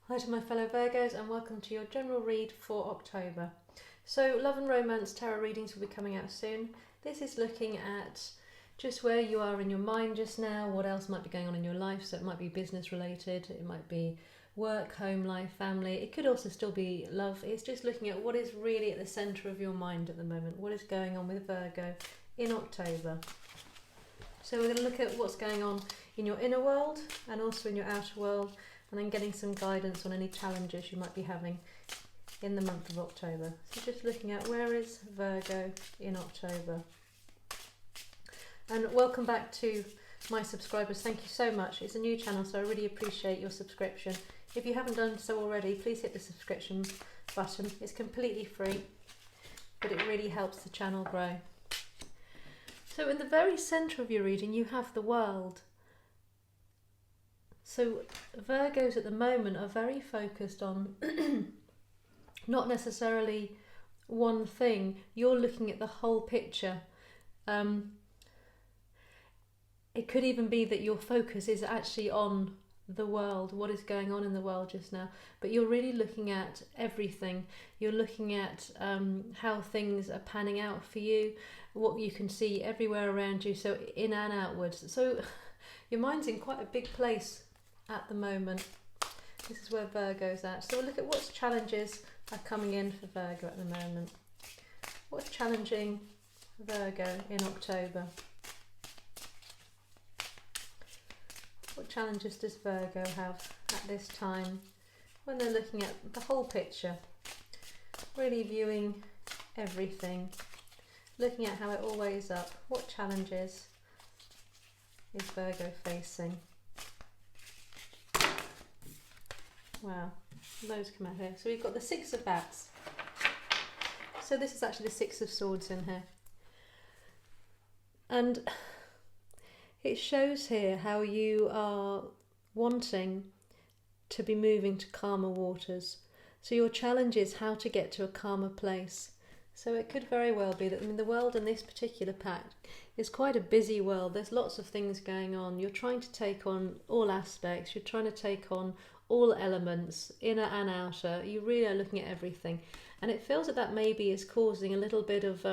Hi to my fellow Virgos and welcome to your general read for October. So love and romance tarot readings will be coming out soon. This is looking at just where you are in your mind just now, what else might be going on in your life. So it might be business related, it might be work, home life, family. It could also still be love. It's just looking at what is really at the centre of your mind at the moment. What is going on with Virgo in October. So we're going to look at what's going on in your inner world and also in your outer world, and then getting some guidance on any challenges you might be having in the month of October. So just looking at where is Virgo in October. And welcome back to my subscribers. Thank you so much. It's a new channel, so I really appreciate your subscription. If you haven't done so already, please hit the subscription button. It's completely free, but it really helps the channel grow. So in the very centre of your reading, you have the world. So Virgos at the moment are very focused on not necessarily one thing. You're looking at the whole picture. It could even be that your focus is actually on the world, what is going on in the world just now. But you're really looking at everything. You're looking at how things are panning out for you, what you can see everywhere around you, so in and outwards. So your mind's in quite a big place at the moment. This is where Virgo's at. So we'll look at what challenges are coming in for Virgo at the moment. What's challenging Virgo in October? What challenges does Virgo have at this time when they're looking at the whole picture? Really viewing everything, looking at how it all weighs up. What challenges is Virgo facing? Wow, loads come out here. So we've got the Six of Bats. So this is actually the Six of Swords in here. And it shows here how you are wanting to be moving to calmer waters. So your challenge is how to get to a calmer place. So it could very well be that, the world in this particular pack is quite a busy world. There's lots of things going on. You're trying to take on all aspects. You're trying to take on all elements, inner and outer. You really are looking at everything. And it feels that maybe is causing a little bit of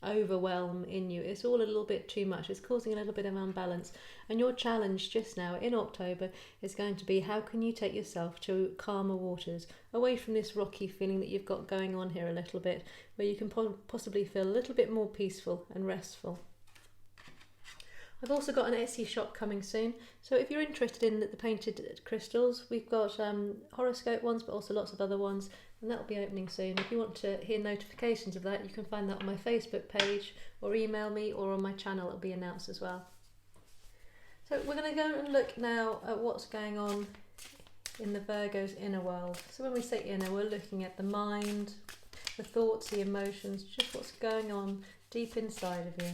overwhelm in you. It's all a little bit too much. It's causing a little bit of unbalance. And your challenge just now in October is going to be, how can you take yourself to calmer waters, away from this rocky feeling that you've got going on here a little bit, where you can possibly feel a little bit more peaceful and restful. I've also got an Etsy shop coming soon, so if you're interested in the painted crystals, we've got horoscope ones, but also lots of other ones, and that'll be opening soon. If you want to hear notifications of that, you can find that on my Facebook page, or email me, or on my channel. It'll be announced as well. So we're going to go and look now at what's going on in the Virgo's inner world. So when we say inner, we're looking at the mind, the thoughts, the emotions, just what's going on deep inside of you.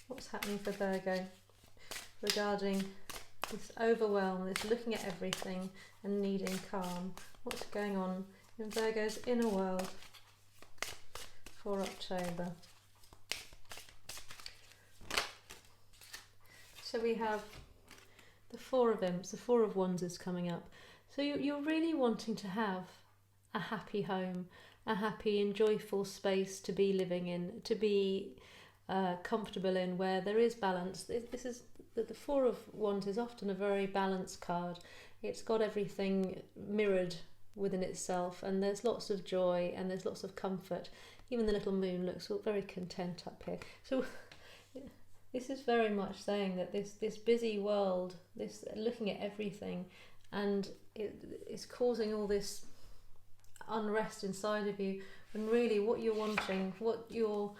What's happening for Virgo regarding this overwhelm, this looking at everything and needing calm? What's going on in Virgo's inner world for October? So we have the Four of Imps, the Four of Wands is coming up. So you're really wanting to have a happy home, a happy and joyful space to be living in, to be comfortable in, where there is balance. This is the Four of Wands is often a very balanced card. It's got everything mirrored within itself, and there's lots of joy and there's lots of comfort. Even the little moon looks very content up here. So this is very much saying that this busy world, this looking at everything, and it is causing all this unrest inside of you, and really what you're wanting, what you're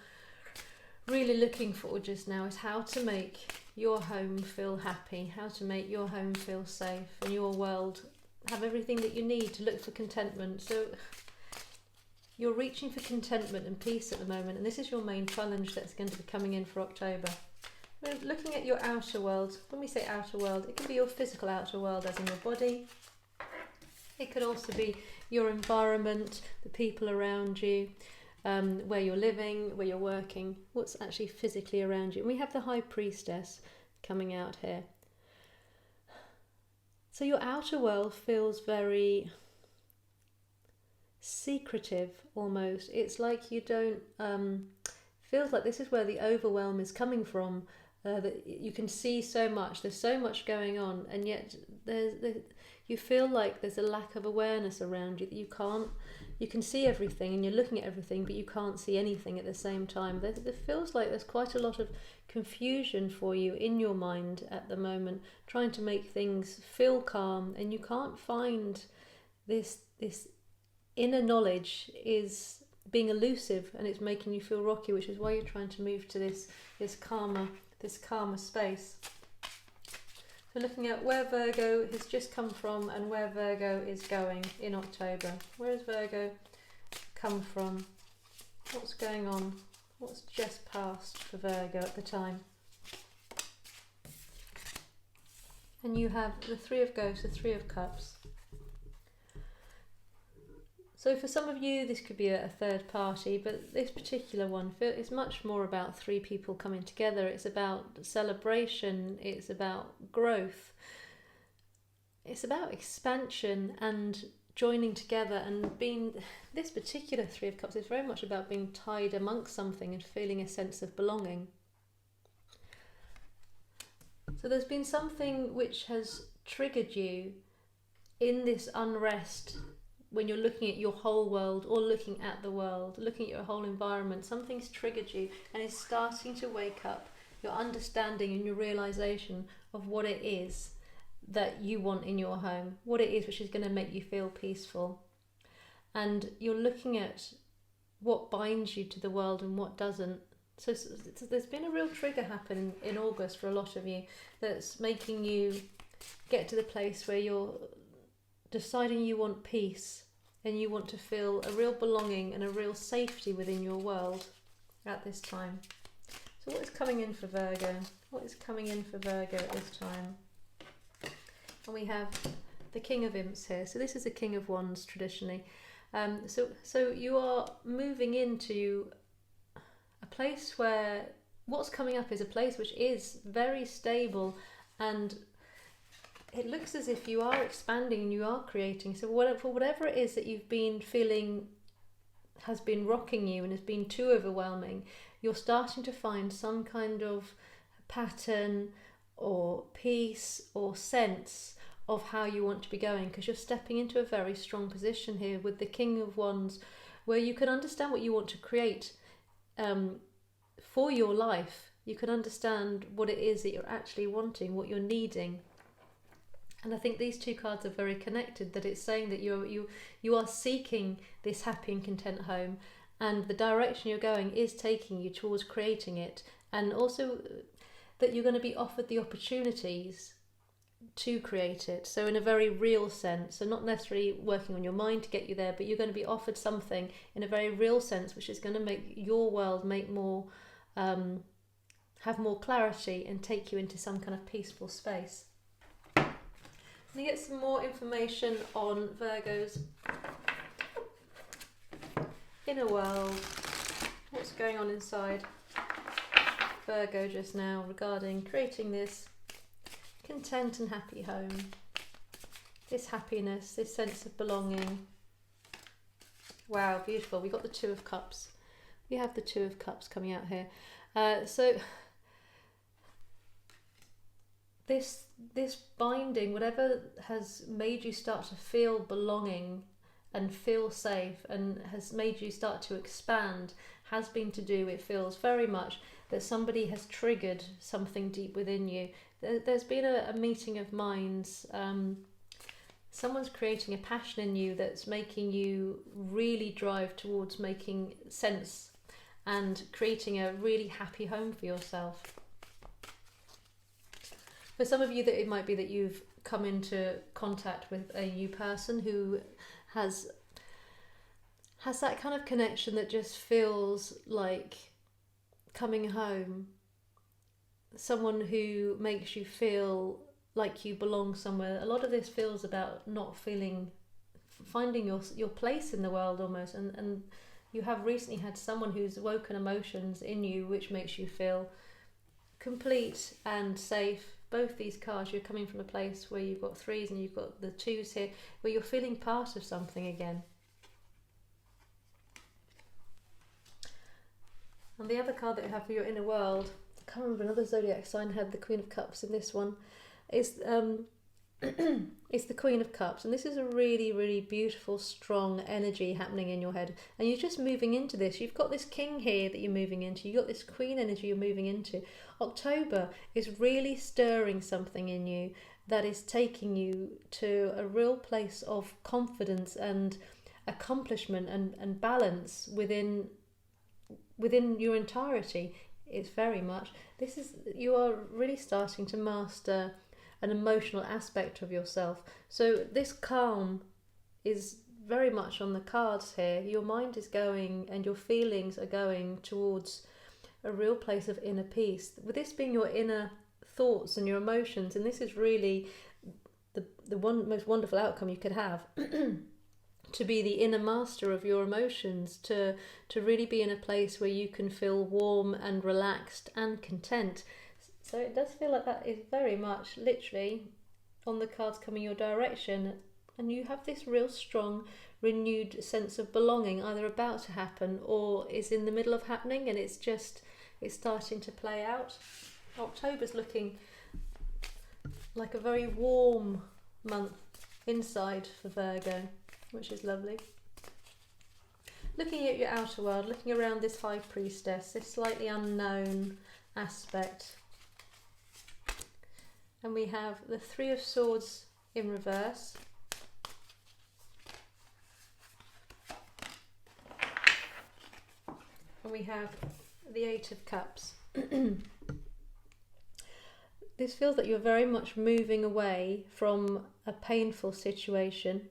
really looking for just now, is how to make your home feel happy, how to make your home feel safe, and your world have everything that you need to look for contentment. So you're reaching for contentment and peace at the moment, and this is your main challenge that's going to be coming in for October. We're looking at your outer world. When we say outer world, it can be your physical outer world, as in your body. It could also be your environment, the people around you, where you're living, where you're working, what's actually physically around you. And we have the High Priestess coming out here. So your outer world feels very secretive almost. It's like you don't, feels like this is where the overwhelm is coming from. That you can see so much, there's so much going on, and yet you feel like there's a lack of awareness around you, that you can see everything and you're looking at everything, but you can't see anything at the same time. There feels like there's quite a lot of confusion for you in your mind at the moment, trying to make things feel calm, and you can't find this inner knowledge is being elusive, and it's making you feel rocky, which is why you're trying to move to this calmer space. So looking at where Virgo has just come from and where Virgo is going in October. Where has Virgo come from? What's going on? What's just passed for Virgo at the time? And you have the Three of Ghosts, the Three of Cups. So for some of you, this could be a third party, but this particular one is much more about three people coming together. It's about celebration, it's about growth, it's about expansion and joining together, and being, this particular Three of Cups is very much about being tied amongst something and feeling a sense of belonging. So there's been something which has triggered you in this unrest. When you're looking at your whole world, or looking at the world, looking at your whole environment, something's triggered you and is starting to wake up your understanding and your realization of what it is that you want in your home, what it is which is going to make you feel peaceful. And you're looking at what binds you to the world and what doesn't. So there's been a real trigger happen in August for a lot of you, that's making you get to the place where you're deciding you want peace and you want to feel a real belonging and a real safety within your world at this time. So what is coming in for Virgo? What is coming in for Virgo at this time? And we have the King of Imps here. So this is the King of Wands traditionally. So you are moving into a place where what's coming up is a place which is very stable, and it looks as if you are expanding and you are creating. So for whatever it is that you've been feeling has been rocking you and has been too overwhelming, you're starting to find some kind of pattern or peace or sense of how you want to be going, because you're stepping into a very strong position here with the King of Wands, where you can understand what you want to create for your life. You can understand what it is that you're actually wanting, what you're needing. And I think these two cards are very connected, that it's saying that you are seeking this happy and content home, and the direction you're going is taking you towards creating it, and also that you're going to be offered the opportunities to create it. So in a very real sense, so not necessarily working on your mind to get you there, but you're going to be offered something in a very real sense, which is going to make your world make more, have more clarity and take you into some kind of peaceful space. To get some more information on Virgo's inner world, what's going on inside Virgo just now regarding creating this content and happy home, this happiness, this sense of belonging. Wow, beautiful. We got the Two of Cups. We have the Two of Cups coming out here. So this binding, whatever has made you start to feel belonging and feel safe and has made you start to expand, has been to do, it feels very much that somebody has triggered something deep within you. There's been a meeting of minds. Someone's creating a passion in you that's making you really drive towards making sense and creating a really happy home for yourself. For some of you, that it might be that you've come into contact with a new person who has that kind of connection that just feels like coming home. Someone who makes you feel like you belong somewhere. A lot of this feels about finding your place in the world almost, and you have recently had someone who's woken emotions in you which makes you feel complete and safe both these cards, you're coming from a place where you've got threes and you've got the twos here, where you're feeling part of something again. And the other card that you have for your inner world, I can't remember another zodiac sign had the Queen of Cups in this one, is it's the Queen of Cups, and this is a really, really beautiful, strong energy happening in your head, and you're just moving into this. You've got this King here that you're moving into, you've got this Queen energy you're moving into. October is really stirring something in you that is taking you to a real place of confidence and accomplishment and balance within your entirety. It's very much, you are really starting to master an emotional aspect of yourself. So this calm is very much on the cards here. Your mind is going and your feelings are going towards a real place of inner peace, with this being your inner thoughts and your emotions. And this is really the most wonderful outcome you could have. To be the inner master of your emotions, to really be in a place where you can feel warm and relaxed and content. So it does feel like that is very much literally on the cards coming your direction, and you have this real strong, renewed sense of belonging, either about to happen or is in the middle of happening, and it's starting to play out. October's looking like a very warm month inside for Virgo, which is lovely. Looking at your outer world, looking around this High Priestess, this slightly unknown aspect. And we have the Three of Swords in reverse. And we have the Eight of Cups. This feels that you're very much moving away from a painful situation,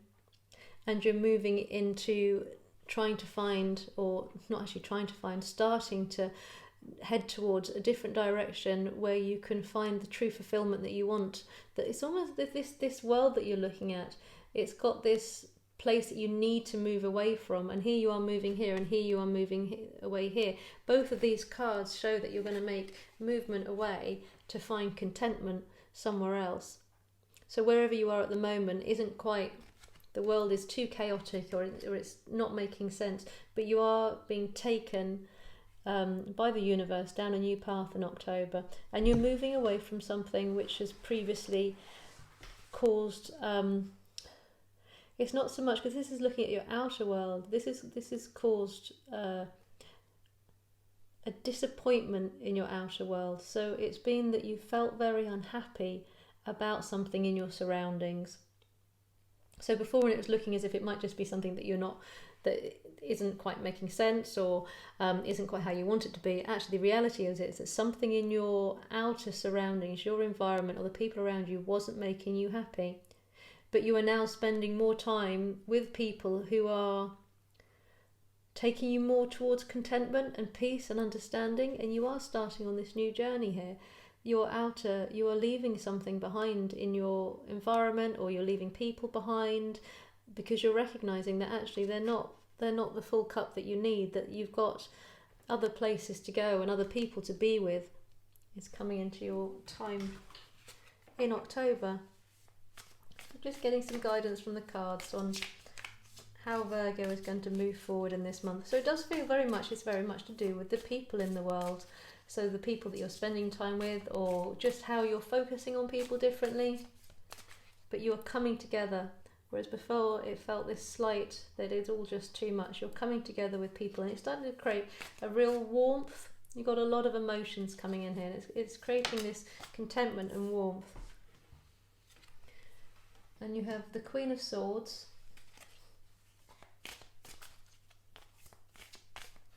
and you're moving into trying to find, or not actually trying to find, starting to head towards a different direction where you can find the true fulfillment that you want. That it's almost this world that you're looking at, it's got this place that you need to move away from, and here you are moving here, and here you are moving away here. Both of these cards show that you're going to make movement away to find contentment somewhere else. So wherever you are at the moment isn't quite, the world is too chaotic, or it's not making sense, but you are being taken by the universe down a new path in October, and you're moving away from something which has previously caused it's not so much, because this is looking at your outer world, this is caused a disappointment in your outer world. So it's been that you felt very unhappy about something in your surroundings. So before, when it was looking as if it might just be something that isn't quite making sense, or isn't quite how you want it to be, actually the reality is that something in your outer surroundings, your environment, or the people around you wasn't making you happy. But you are now spending more time with people who are taking you more towards contentment and peace and understanding, and you are starting on this new journey here. You are leaving something behind in your environment, or you're leaving people behind, because you're recognizing that actually they're not the full cup that you need, that you've got other places to go and other people to be with. It's coming into your time in October. I'm just getting some guidance from the cards on how Virgo is going to move forward in this month. So it does feel it's very much to do with the people in the world. So the people that you're spending time with, or just how you're focusing on people differently. But you are coming together. Whereas before it felt this slight, that it's all just too much. You're coming together with people, and it's starting to create a real warmth. You've got a lot of emotions coming in here. It's creating this contentment and warmth. And you have the Queen of Swords.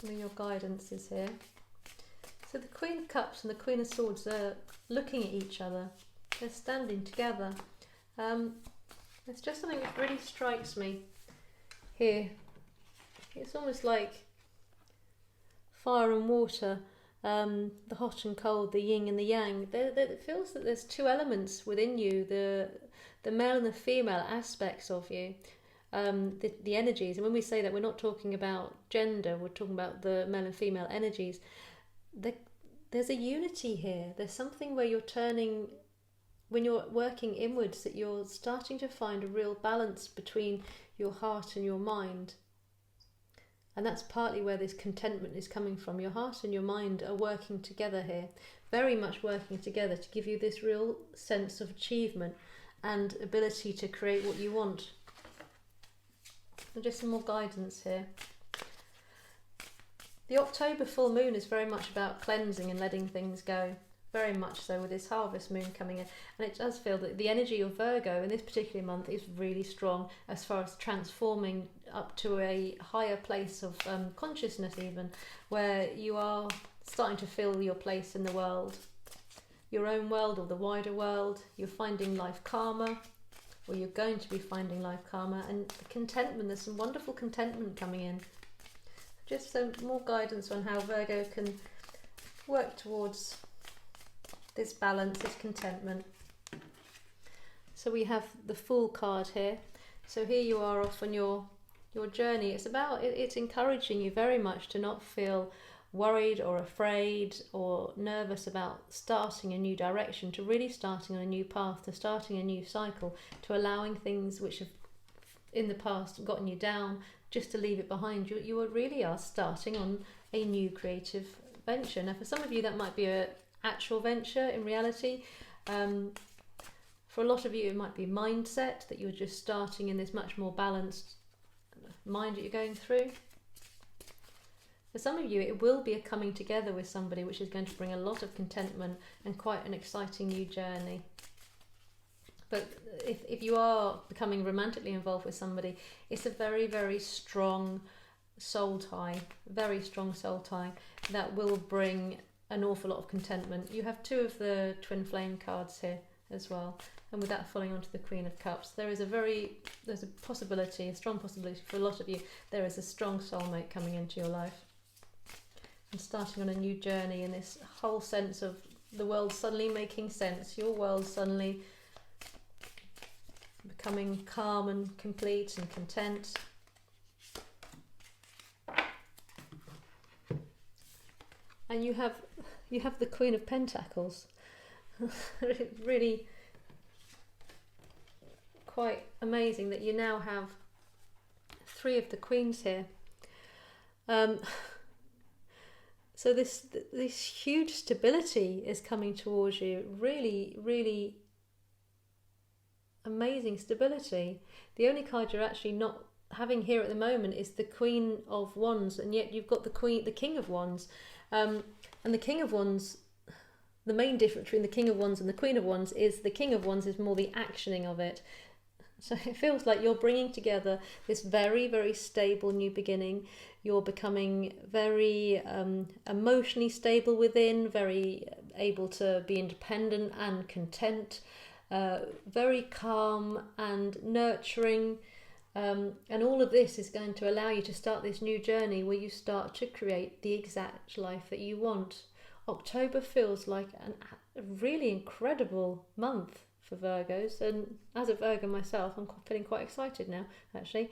Your guidance is here. So the Queen of Cups and the Queen of Swords are looking at each other. They're standing together. It's just something that really strikes me here. It's almost like fire and water, the hot and cold, the yin and the yang. It feels that there's two elements within you, the male and the female aspects of you. The energies, and when we say that, we're not talking about gender, we're talking about the male and female energies. There's a unity here. There's something where you're turning when you're working inwards, that you're starting to find a real balance between your heart and your mind. And that's partly where this contentment is coming from. Your heart and your mind are working together here, very much working together to give you this real sense of achievement and ability to create what you want. And just some more guidance here. The October full moon is very much about cleansing and letting things go. Very much so, with this harvest moon coming in. And it does feel that the energy of Virgo in this particular month is really strong as far as transforming up to a higher place of consciousness, even, where you are starting to feel your place in the world, your own world or the wider world. You're finding life calmer, or you're going to be finding life calmer, and contentment. There's some wonderful contentment coming in. Just some more guidance on how Virgo can work towards this balance, this contentment. So we have the Fool card here. So here you are off on your journey. It's encouraging you very much to not feel worried or afraid or nervous about starting a new direction, to really starting on a new path, to starting a new cycle, to allowing things which have in the past gotten you down, just to leave it behind. You really are starting on a new creative venture. Now for some of you that might be a actual venture in reality. For a lot of you it might be mindset, that you're just starting in this much more balanced mind that you're going through. For some of you it will be a coming together with somebody, which is going to bring a lot of contentment and quite an exciting new journey. But if you are becoming romantically involved with somebody, it's a very, very strong soul tie, very strong soul tie that will bring an awful lot of contentment. You have two of the twin flame cards here as well, and with that falling onto the Queen of Cups, there's a possibility, a strong possibility for a lot of you. There is a strong soulmate coming into your life and starting on a new journey, in this whole sense of the world suddenly making sense, your world suddenly becoming calm and complete and content. And you have the Queen of Pentacles. Really quite amazing that you now have three of the queens here. So this huge stability is coming towards you. Really, really amazing stability. The only card you're actually not having here at the moment is the Queen of Wands, and yet you've got the King of Wands. And the King of Wands, the main difference between the King of Wands and the Queen of Wands is the King of Wands is more the actioning of it. So it feels like you're bringing together this very, very stable new beginning. You're becoming very emotionally stable within, very able to be independent and content, very calm and nurturing. And all of this is going to allow you to start this new journey where you start to create the exact life that you want. October feels like a really incredible month for Virgos, and as a Virgo myself, I'm feeling quite excited now, actually.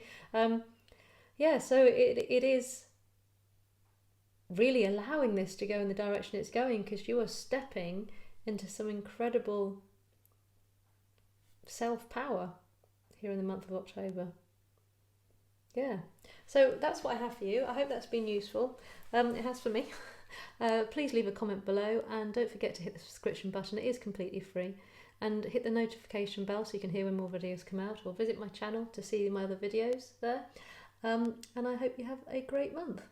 Yeah, so it is really allowing this to go in the direction it's going, because you are stepping into some incredible self-power here in the month of October. Yeah, so that's what I have for you. I hope that's been useful. It has for me. Please leave a comment below, and don't forget to hit the subscription button. It is completely free. And hit the notification bell so you can hear when more videos come out, or visit my channel to see my other videos there. And I hope you have a great month.